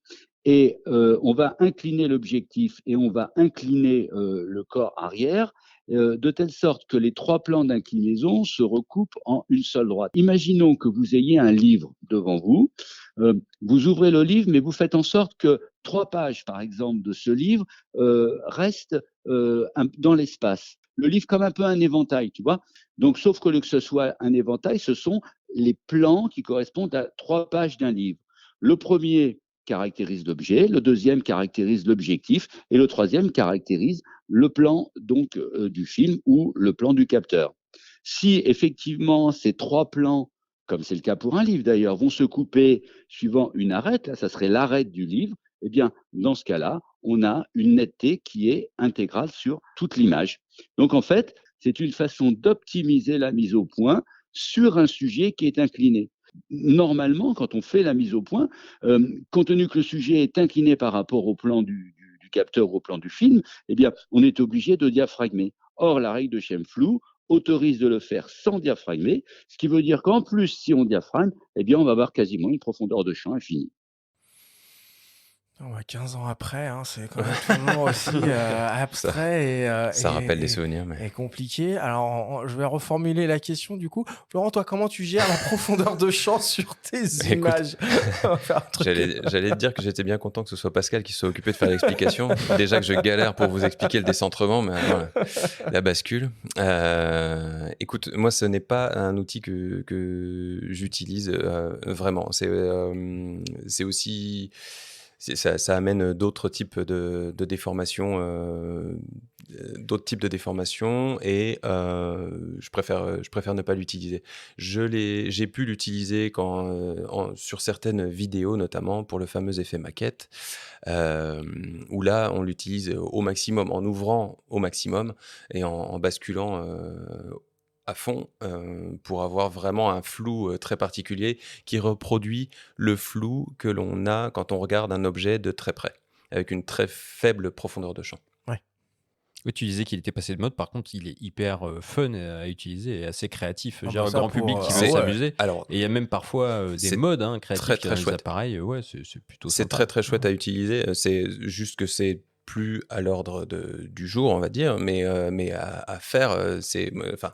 Speaker 6: Et on va incliner l'objectif et on va incliner le corps arrière de telle sorte que les trois plans d'inclinaison se recoupent en une seule droite. Imaginons que vous ayez un livre devant vous. Vous ouvrez le livre, mais vous faites en sorte que 3 pages, par exemple, de ce livre restent dans l'espace. Le livre comme un peu un éventail, tu vois. Donc, sauf que ce soit un éventail, ce sont les plans qui correspondent à 3 pages d'un livre. Le premier caractérise l'objet, le deuxième caractérise l'objectif et le troisième caractérise le plan donc du film ou le plan du capteur. Si effectivement ces 3 plans, comme c'est le cas pour un livre d'ailleurs, vont se couper suivant une arête, là ça serait l'arête du livre, eh bien dans ce cas-là, on a une netteté qui est intégrale sur toute l'image. Donc en fait, c'est une façon d'optimiser la mise au point sur un sujet qui est incliné. Normalement, quand on fait la mise au point, compte tenu que le sujet est incliné par rapport au plan du capteur ou au plan du film, eh bien, on est obligé de diaphragmer. Or, la règle de Scheimpflug autorise de le faire sans diaphragmer, ce qui veut dire qu'en plus, si on diaphragme, eh bien, on va avoir quasiment une profondeur de champ infinie.
Speaker 1: 15 ans après, hein, c'est quand même toujours aussi abstrait
Speaker 3: Ça rappelle des souvenirs.
Speaker 1: et compliqué. Alors, je vais reformuler la question du coup. Florent, toi, comment tu gères la profondeur de champ sur tes images?
Speaker 3: J'allais te dire que j'étais bien content que ce soit Pascal qui soit occupé de faire l'explication. Déjà que je galère pour vous expliquer le décentrement, mais voilà, la bascule. Écoute, moi, ce n'est pas un outil que j'utilise vraiment. C'est aussi... Ça amène d'autres types de déformations, et je préfère ne pas l'utiliser. J'ai pu l'utiliser sur certaines vidéos, notamment pour le fameux effet maquette, où là, on l'utilise au maximum, en ouvrant au maximum et en basculant à fond pour avoir vraiment un flou très particulier qui reproduit le flou que l'on a quand on regarde un objet de très près, avec une très faible profondeur de champ.
Speaker 4: Oui, tu disais qu'il était passé de mode, par contre, il est hyper fun à utiliser et assez créatif. J'ai un
Speaker 1: ça
Speaker 4: grand
Speaker 1: pour,
Speaker 4: public qui
Speaker 1: ah
Speaker 4: veut
Speaker 1: ouais.
Speaker 4: s'amuser.
Speaker 3: Alors,
Speaker 4: Et il y a même parfois des
Speaker 3: c'est
Speaker 4: modes créatifs
Speaker 3: très,
Speaker 4: qui
Speaker 3: très
Speaker 4: dans les
Speaker 3: chouette.
Speaker 4: appareils. Ouais, c'est plutôt
Speaker 3: c'est
Speaker 4: sympa.
Speaker 3: très très chouette à utiliser. C'est juste que c'est plus à l'ordre du jour, on va dire, mais à faire, enfin,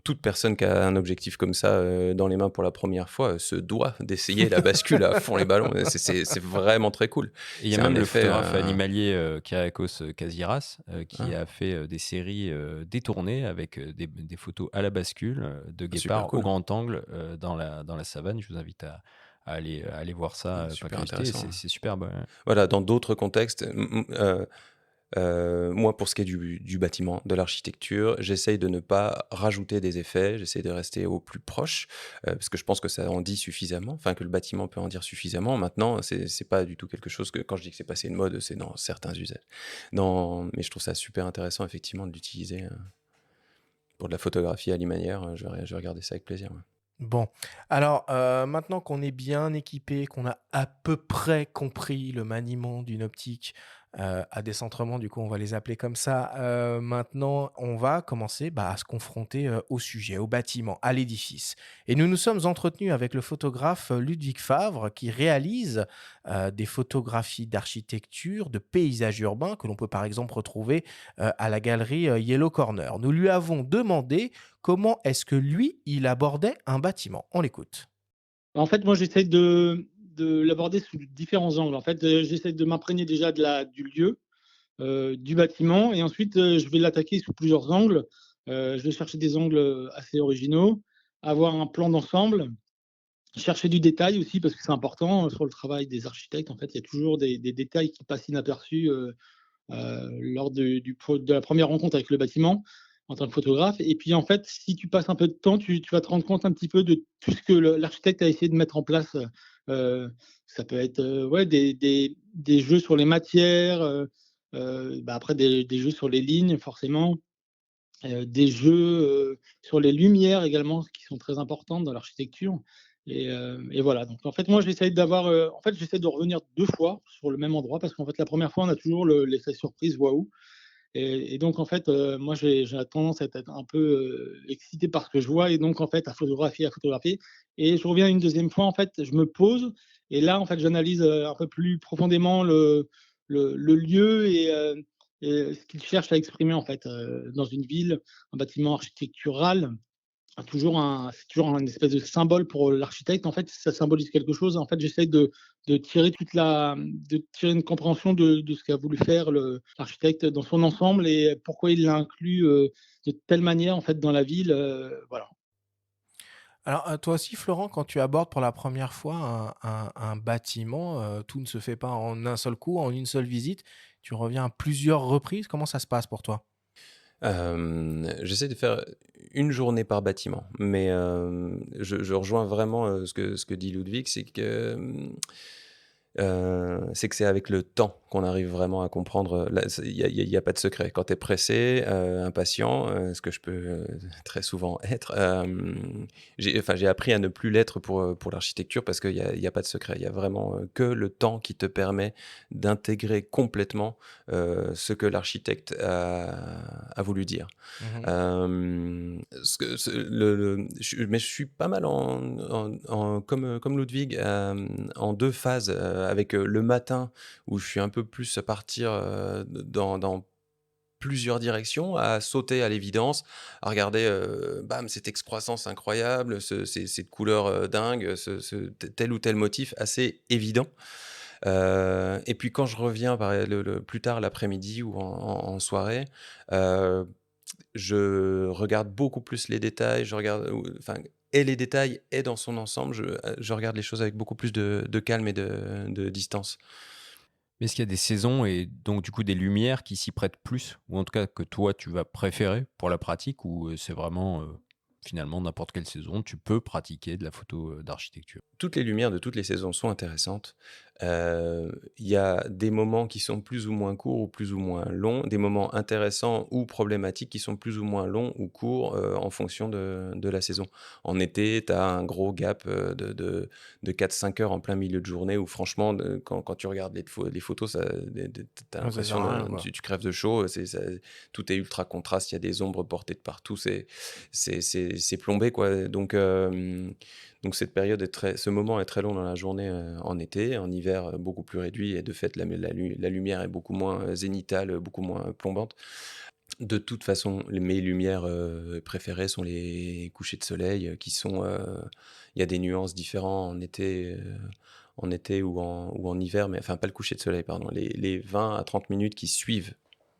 Speaker 3: toute personne qui a un objectif comme ça dans les mains pour la première fois se doit d'essayer la bascule à fond les ballons. C'est vraiment très cool.
Speaker 4: Et il y a
Speaker 3: C'est
Speaker 4: même
Speaker 3: un
Speaker 4: le
Speaker 3: effet,
Speaker 4: photographe animalier Kyriakos Kaziras qui
Speaker 3: Ah.
Speaker 4: a fait des séries détournées avec des photos à la bascule de
Speaker 3: Super
Speaker 4: guépards
Speaker 3: cool.
Speaker 4: au grand angle dans la savane. Je vous invite à aller voir ça,
Speaker 3: Super
Speaker 4: par curiosité.
Speaker 3: intéressant.
Speaker 4: C'est superbe. Ouais.
Speaker 3: Voilà, dans d'autres contextes, Moi, pour ce qui est du bâtiment, de l'architecture, j'essaye de ne pas rajouter des effets, j'essaye de rester au plus proche, parce que je pense que ça en dit suffisamment, enfin que le bâtiment peut en dire suffisamment. Maintenant, c'est pas du tout quelque chose que, quand je dis que c'est passé de mode, c'est dans certains usages. Mais je trouve ça super intéressant, effectivement, de l'utiliser pour de la photographie à l'imanière. Je vais regarder ça avec plaisir. Ouais.
Speaker 1: Bon, alors maintenant qu'on est bien équipé, qu'on a à peu près compris le maniement d'une optique à décentrement, du coup on va les appeler comme ça, maintenant on va commencer à se confronter au sujet, au bâtiment, à l'édifice. Et nous nous sommes entretenus avec le photographe Ludwig Favre qui réalise des photographies d'architecture, de paysages urbains que l'on peut par exemple retrouver à la galerie Yellow Corner. Nous lui avons demandé comment est-ce que lui, il abordait un bâtiment. On l'écoute.
Speaker 7: En fait, moi, j'essaie de l'aborder sous différents angles. En fait, j'essaie de m'imprégner déjà du lieu, du bâtiment, et ensuite, je vais l'attaquer sous plusieurs angles. Je vais chercher des angles assez originaux, avoir un plan d'ensemble, chercher du détail aussi, parce que c'est important sur le travail des architectes. En fait, il y a toujours des détails qui passent inaperçus lors de la première rencontre avec le bâtiment en tant que photographe. Et puis, en fait, si tu passes un peu de temps, tu vas te rendre compte un petit peu de tout ce que l'architecte a essayé de mettre en place. Ça peut être ouais, des jeux sur les matières, après des jeux sur les lignes, forcément, des jeux sur les lumières également, qui sont très importantes dans l'architecture. Et voilà, donc en fait, moi, j'essaie j'essaie de revenir 2 fois sur le même endroit, parce qu'en fait, la première fois, on a toujours l'effet surprise, waouh! Et donc en fait, moi, j'ai tendance à être un peu excité par ce que je vois, et donc en fait, à photographier, et je reviens une deuxième fois, en fait, je me pose, et là, en fait, j'analyse un peu plus profondément le lieu, et ce qu'il cherche à exprimer, en fait, dans une ville, un bâtiment architectural c'est toujours un espèce de symbole pour l'architecte. En fait, ça symbolise quelque chose. En fait, j'essaie de tirer de tirer une compréhension de ce qu'a voulu faire l'architecte dans son ensemble, et pourquoi il l'a inclus de telle manière, en fait, dans la ville. Voilà.
Speaker 1: Alors, toi aussi, Florent, quand tu abordes pour la première fois un bâtiment, tout ne se fait pas en un seul coup, en une seule visite. Tu reviens à plusieurs reprises. Comment ça se passe pour toi?
Speaker 3: J'essaie de faire une journée par bâtiment, mais je rejoins vraiment ce que dit Ludwig, c'est que c'est avec le temps qu'on arrive vraiment à comprendre. Il y a pas de secret. Quand tu es pressé, impatient, ce que je peux très souvent être, j'ai appris à ne plus l'être pour l'architecture, parce qu'il y a pas de secret. Il y a vraiment que le temps qui te permet d'intégrer complètement ce que l'architecte a voulu dire.
Speaker 1: Mmh.
Speaker 3: Mais je suis pas mal comme Ludwig, en deux phases, avec le matin où je suis un peu plus à partir dans plusieurs directions, à sauter à l'évidence, à regarder, bam, cette excroissance incroyable, cette couleur dingue, tel ou tel motif assez évident. Et puis quand je reviens plus tard l'après-midi ou en soirée, euh, je regarde beaucoup plus les détails, et les détails et dans son ensemble, je regarde les choses avec beaucoup plus de calme et de distance.
Speaker 4: Mais est-ce qu'il y a des saisons et donc du coup des lumières qui s'y prêtent plus, ou en tout cas que toi tu vas préférer pour la pratique, ou c'est vraiment finalement n'importe quelle saison tu peux pratiquer de la photo d'architecture?
Speaker 3: Toutes les lumières de toutes les saisons sont intéressantes. Il y a des moments qui sont plus ou moins courts ou plus ou moins longs, des moments intéressants ou problématiques qui sont plus ou moins longs ou courts en fonction de la saison. En été, tu as un gros gap de 4-5 heures en plein milieu de journée où franchement, quand tu regardes les photos, tu as
Speaker 1: Ouais, ça sert
Speaker 3: l'impression,
Speaker 1: à rien, quoi.
Speaker 3: tu crèves de chaud, tout est ultra contraste, il y a des ombres portées de partout, c'est plombé, quoi. Donc ce moment est très long dans la journée en été, en hiver beaucoup plus réduit, et de fait la lumière est beaucoup moins zénitale, beaucoup moins plombante. De toute façon, mes lumières préférées sont les couchers de soleil, il y a des nuances différentes en été ou en hiver, mais enfin pas le coucher de soleil, pardon, les 20 à 30 minutes qui suivent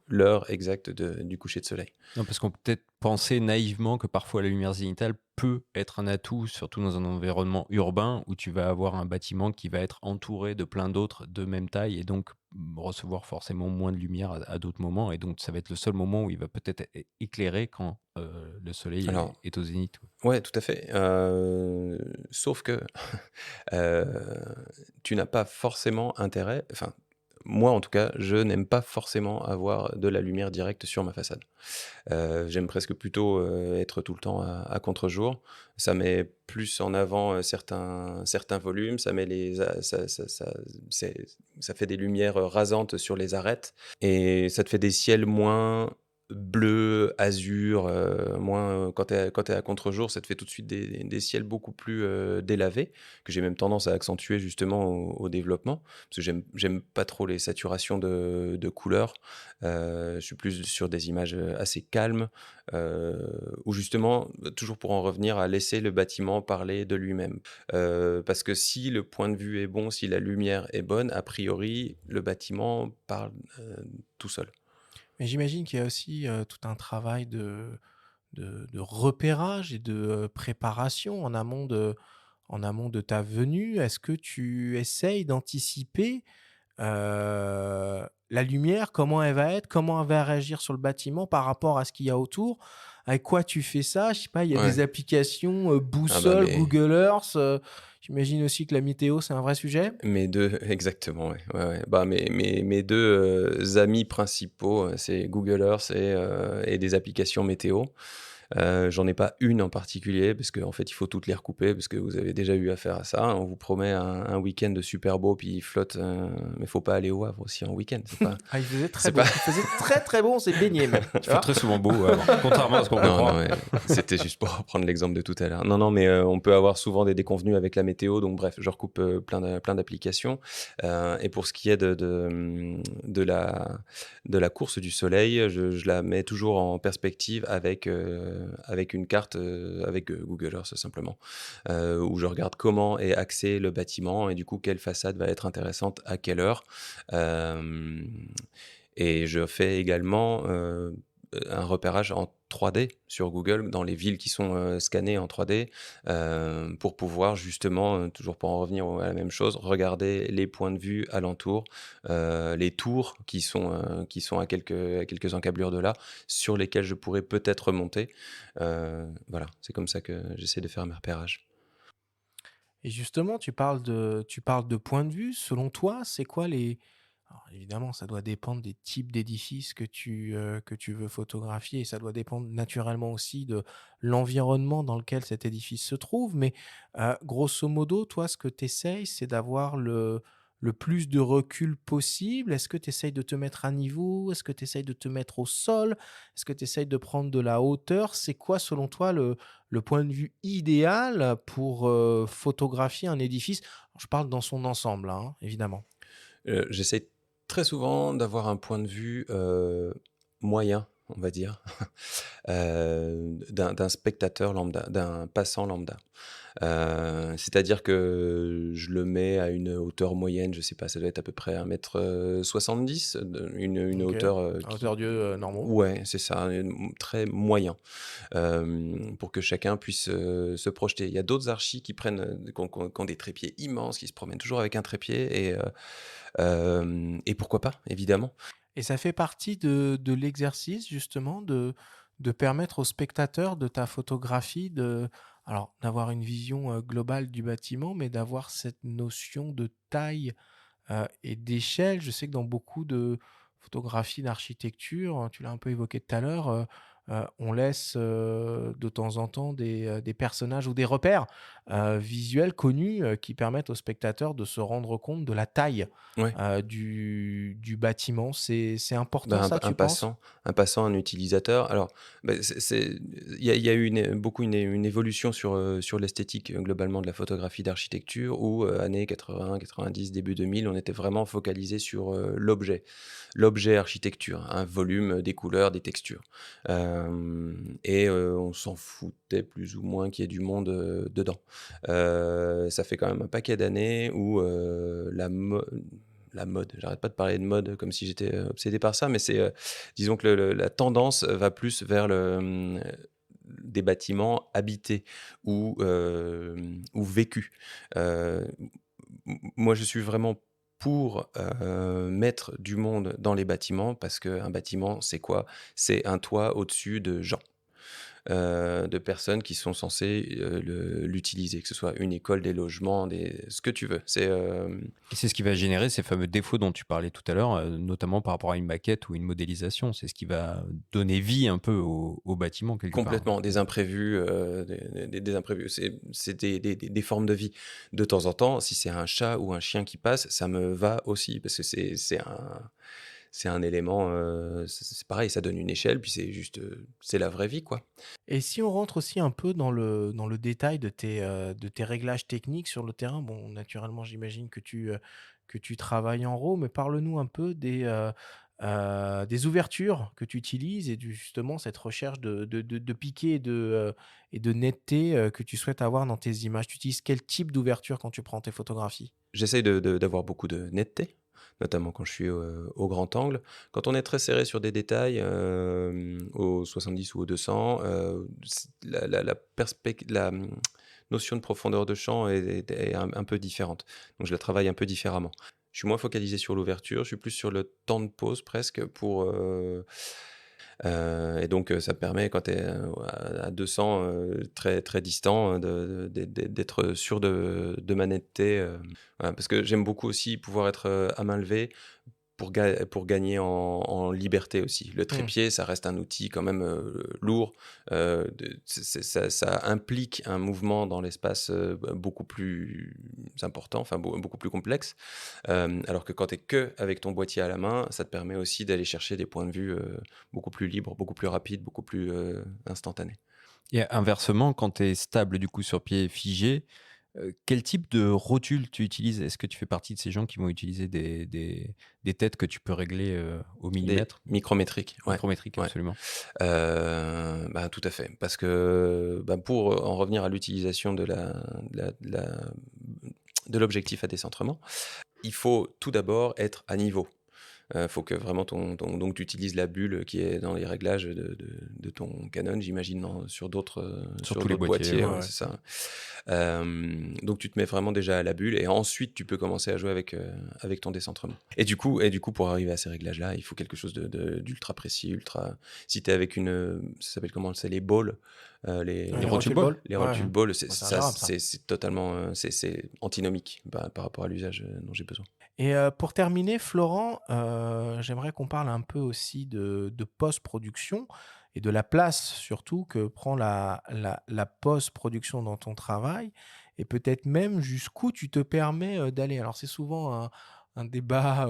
Speaker 3: l'heure exacte du coucher de soleil.
Speaker 4: Non, parce qu'on peut peut-être penser naïvement que parfois la lumière zénithale peut être un atout, surtout dans un environnement urbain où tu vas avoir un bâtiment qui va être entouré de plein d'autres de même taille et donc recevoir forcément moins de lumière à d'autres moments. Et donc, ça va être le seul moment où il va peut-être être éclairé quand le soleil
Speaker 3: Alors,
Speaker 4: est au zénith.
Speaker 3: ouais, tout à fait. Sauf que euh, tu n'as pas forcément intérêt, enfin, moi en tout cas, je n'aime pas forcément avoir de la lumière directe sur ma façade. J'aime presque plutôt être tout le temps à contre-jour. Ça met plus en avant certains volumes, ça met ça fait des lumières rasantes sur les arêtes et ça te fait des ciels moins bleu, azur, moins, quand t'es à contre-jour, ça te fait tout de suite des ciels beaucoup plus délavés, que j'ai même tendance à accentuer justement au développement, parce que j'aime pas trop les saturations de couleurs. Je suis plus sur des images assez calmes, où justement, toujours pour en revenir à laisser le bâtiment parler de lui-même. Parce que si le point de vue est bon, si la lumière est bonne, a priori, le bâtiment parle tout seul.
Speaker 1: Mais j'imagine qu'il y a aussi tout un travail de repérage et de préparation en amont de ta venue. Est-ce que tu essayes d'anticiper la lumière, comment elle va être, comment elle va réagir sur le bâtiment par rapport à ce qu'il y a autour? Avec quoi tu fais ça? Je sais pas, il y a des
Speaker 3: Ouais.
Speaker 1: applications,
Speaker 3: Ah bah,
Speaker 1: boussole, Google Earth, j'imagine aussi que la météo, c'est un vrai sujet?
Speaker 3: mes 2 exactement, ouais, ouais, ouais. Bah, mes 2 amis principaux, c'est Google Earth et des applications météo. J'en ai pas une en particulier parce qu'en fait, il faut toutes les recouper parce que vous avez déjà eu affaire à ça. On vous promet un week-end de super beau, puis il flotte, mais faut pas aller au Havre aussi en week-end, c'est pas
Speaker 1: Ah, il faisait très
Speaker 3: c'est
Speaker 1: beau.
Speaker 3: pas
Speaker 1: Il faisait très, très beau, on s'est baigné même,
Speaker 4: Il
Speaker 1: tu
Speaker 4: fait
Speaker 1: vois?
Speaker 4: très souvent beau, contrairement à ce qu'on peut
Speaker 3: Non,
Speaker 4: croire.
Speaker 3: non, ouais, c'était juste pour reprendre l'exemple de tout à l'heure. Non, non, mais on peut avoir souvent des déconvenues avec la météo, donc bref, je recoupe plein d'applications. Et pour ce qui est de la course du soleil, je la mets toujours en perspective avec une carte, avec Google Earth simplement, où je regarde comment est axé le bâtiment et du coup quelle façade va être intéressante à quelle heure. Euh, et je fais également un repérage en 3D sur Google dans les villes qui sont scannées en 3D pour pouvoir justement, toujours pour en revenir à la même chose, regarder les points de vue alentour, les tours qui sont à quelques encablures de là, sur lesquelles je pourrais peut-être monter. Voilà, c'est comme ça que j'essaie de faire mes repérages.
Speaker 1: Et justement, tu parles de point de vue. Selon toi, c'est quoi les... Alors, évidemment, ça doit dépendre des types d'édifices que tu veux photographier et ça doit dépendre naturellement aussi de l'environnement dans lequel cet édifice se trouve. Mais grosso modo, toi, ce que tu essayes, c'est d'avoir le plus de recul possible. Est-ce que tu essayes de te mettre à niveau? Est-ce que tu essayes de te mettre au sol? Est-ce que tu essayes de prendre de la hauteur? C'est quoi, selon toi, le point de vue idéal pour photographier un édifice? Alors, je parle dans son ensemble, hein, évidemment.
Speaker 3: J'essaie très souvent d'avoir un point de vue moyen, on va dire, d'un spectateur lambda, d'un passant lambda. C'est-à-dire que je le mets à une hauteur moyenne, je sais pas, ça doit être à peu près 1,70 m, une
Speaker 1: Ok.
Speaker 3: hauteur
Speaker 1: À hauteur d'yeux normaux.
Speaker 3: ouais, c'est ça, très moyen, pour que chacun puisse se projeter. Il y a d'autres archis qui prennent, qui ont des trépieds immenses, qui se promènent toujours avec un trépied, et pourquoi pas, évidemment.
Speaker 1: Et ça fait partie de l'exercice, justement, de permettre aux spectateurs de ta photographie alors, d'avoir une vision globale du bâtiment, mais d'avoir cette notion de taille et d'échelle. Je sais que dans beaucoup de photographies d'architecture, tu l'as un peu évoqué tout à l'heure, on laisse de temps en temps des personnages ou des repères visuels connus qui permettent aux spectateurs de se rendre compte de la taille
Speaker 3: Ouais.
Speaker 1: du bâtiment. C'est important,
Speaker 3: Ben,
Speaker 1: ça, tu penses?
Speaker 3: un passant, un utilisateur. Alors, il y a eu une évolution sur l'esthétique globalement de la photographie d'architecture où années 80, 90, début 2000, on était vraiment focalisé sur l'objet architecture, un volume, des couleurs, des textures. On s'en foutait plus ou moins qu'il y ait du monde dedans. Ça fait quand même un paquet d'années où la mode. J'arrête pas de parler de mode comme si j'étais obsédé par ça, mais disons que la tendance va plus vers des bâtiments habités ou vécus. Moi, je suis vraiment pour mettre du monde dans les bâtiments parce qu'un bâtiment, c'est quoi? C'est un toit au-dessus de gens. De personnes qui sont censées l'utiliser, que ce soit une école, des logements, ce que tu veux.
Speaker 4: Et c'est ce qui va générer ces fameux défauts dont tu parlais tout à l'heure, notamment par rapport à une maquette ou une modélisation. C'est ce qui va donner vie un peu au bâtiment quelque part.
Speaker 3: Complètement, des imprévus, des imprévus. C'est des formes de vie. De temps en temps, si c'est un chat ou un chien qui passe, ça me va aussi, parce que c'est un élément, c'est pareil, ça donne une échelle, puis c'est la vraie vie, quoi.
Speaker 1: Et si on rentre aussi un peu dans le détail de tes réglages techniques sur le terrain, bon, naturellement, j'imagine que tu travailles en RAW, mais parle-nous un peu des ouvertures que tu utilises et justement cette recherche de piqué et de netteté que tu souhaites avoir dans tes images. Tu utilises quel type d'ouverture quand tu prends tes photographies?
Speaker 3: J'essaye d'avoir beaucoup de netteté, notamment quand je suis au grand angle. Quand on est très serré sur des détails, au 70 ou au 200, la notion de profondeur de champ est un peu différente. Donc je la travaille un peu différemment. Je suis moins focalisé sur l'ouverture, je suis plus sur le temps de pause presque et donc ça permet quand tu es à 200 très, très distant d'être sûr de ma netteté. Voilà, parce que j'aime beaucoup aussi pouvoir être à main levée pour gagner en liberté aussi. Le trépied, ça reste un outil quand même lourd. Ça implique un mouvement dans l'espace beaucoup plus important, enfin beaucoup plus complexe. Alors que quand tu es que avec ton boîtier à la main, ça te permet aussi d'aller chercher des points de vue beaucoup plus libres, beaucoup plus rapides, beaucoup plus instantanés.
Speaker 4: Et inversement, quand tu es stable du coup sur pied figé, quel type de rotule tu utilises? Est-ce que tu fais partie de ces gens qui vont utiliser des têtes que tu peux régler au millimètre?
Speaker 3: Micrométriques, ouais.
Speaker 4: Micrométriques,
Speaker 3: Ouais.
Speaker 4: absolument.
Speaker 3: Tout à fait. Parce que pour en revenir à l'utilisation de l'objectif à décentrement, il faut tout d'abord être à niveau. Faut que vraiment donc tu utilises la bulle qui est dans les réglages de ton Canon, j'imagine, sur d'autres
Speaker 4: Sur tous les boîtiers,
Speaker 3: ouais,
Speaker 1: ouais.
Speaker 3: c'est ça. Donc tu te mets vraiment déjà à la bulle et ensuite tu peux commencer à jouer avec ton décentrement. Et du coup, pour arriver à ces réglages-là, il faut quelque chose d'ultra précis, Si tu es avec ça s'appelle comment? C'est les balls, les
Speaker 4: rotule balls.
Speaker 3: Les rotule balls, c'est
Speaker 1: c'est adorable, ça.
Speaker 3: c'est totalement, c'est antinomique par rapport à l'usage dont j'ai besoin.
Speaker 1: Et pour terminer, Florent, j'aimerais qu'on parle un peu aussi de post-production et de la place surtout que prend la post-production dans ton travail et peut-être même jusqu'où tu te permets d'aller. Alors c'est souvent un débat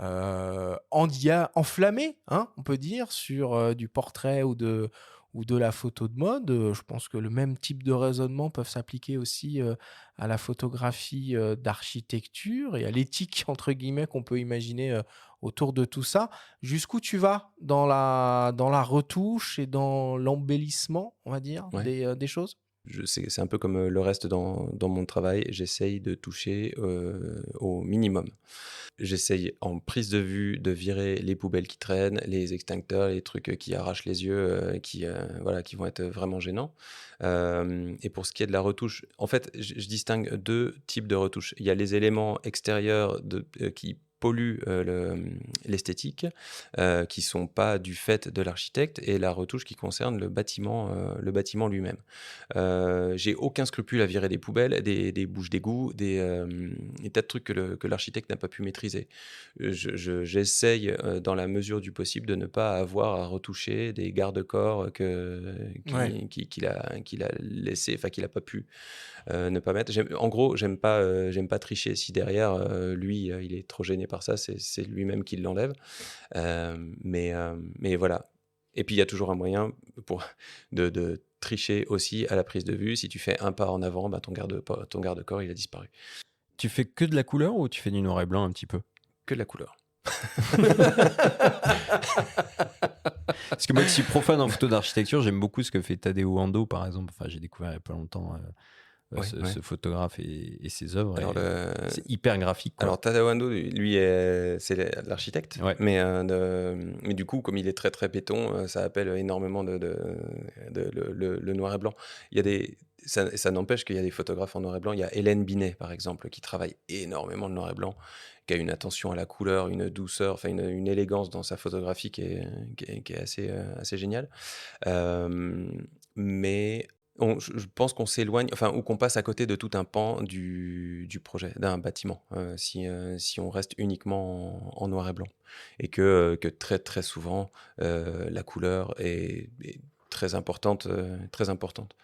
Speaker 1: enflammé, hein, on peut dire, sur du portrait ou de la photo de mode. Je pense que le même type de raisonnement peuvent s'appliquer aussi à la photographie d'architecture et à l'éthique, entre guillemets, qu'on peut imaginer autour de tout ça. Jusqu'où tu vas dans la retouche et dans l'embellissement, on va dire,
Speaker 3: Ouais.
Speaker 1: des choses?
Speaker 3: C'est un peu comme le reste dans mon travail, j'essaye de toucher au minimum. J'essaye en prise de vue de virer les poubelles qui traînent, les extincteurs, les trucs qui arrachent les yeux, qui vont être vraiment gênants. Et pour ce qui est de la retouche, en fait, je distingue deux types de retouches. Il y a les éléments extérieurs qui polluent l'esthétique, qui sont pas du fait de l'architecte, et la retouche qui concerne le bâtiment lui-même. J'ai aucun scrupule à virer des poubelles, des bouches d'égout, des tas de trucs que l'architecte n'a pas pu maîtriser. J'essaye, dans la mesure du possible, de ne pas avoir à retoucher des garde-corps qu'il a laissé, enfin qu'il a pas pu ne pas mettre. En gros, j'aime pas tricher. Si derrière, lui, il est trop gêné par ça, c'est lui-même qui l'enlève. Mais voilà. Et puis il y a toujours un moyen de tricher aussi à la prise de vue. Si tu fais un pas en avant, ton garde-corps il a disparu.
Speaker 4: Tu fais que de la couleur ou tu fais du noir et blanc un petit peu?
Speaker 3: Que de la couleur.
Speaker 4: Parce que moi qui suis profane en photo d'architecture, j'aime beaucoup ce que fait Tadeu Ando par exemple. Enfin, j'ai découvert il n'y a pas longtemps
Speaker 3: Ouais,
Speaker 4: ce,
Speaker 3: ouais.
Speaker 4: ce photographe et ses œuvres.
Speaker 3: Alors,
Speaker 4: C'est hyper graphique, quoi.
Speaker 3: Alors Tadao Ando, lui, c'est l'architecte,
Speaker 4: Ouais.
Speaker 3: mais du coup, comme il est très très béton, ça appelle énormément le noir et blanc. Il y a ça n'empêche qu'il y a des photographes en noir et blanc. Il y a Hélène Binet, par exemple, qui travaille énormément le noir et blanc, qui a une attention à la couleur, une douceur, enfin une élégance dans sa photographie qui est assez géniale. Euh, mais je pense qu'on s'éloigne, enfin, ou qu'on passe à côté de tout un pan du projet, d'un bâtiment, si on reste uniquement en noir et blanc. Et que très très souvent, la couleur est très importante, très importante.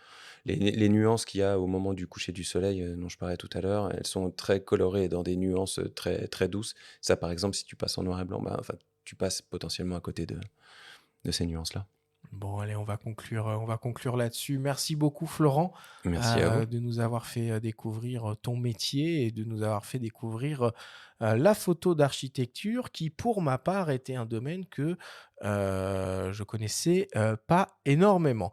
Speaker 3: Les nuances qu'il y a au moment du coucher du soleil, dont je parlais tout à l'heure, elles sont très colorées dans des nuances très, très douces. Ça, par exemple, si tu passes en noir et blanc, bah, enfin, tu passes potentiellement à côté de ces nuances-là.
Speaker 1: Bon, allez, on va conclure là-dessus. Merci beaucoup, Florent,
Speaker 3: Merci à vous.
Speaker 1: de nous avoir fait découvrir ton métier et de nous avoir fait découvrir la photo d'architecture qui, pour ma part, était un domaine que je connaissais pas énormément.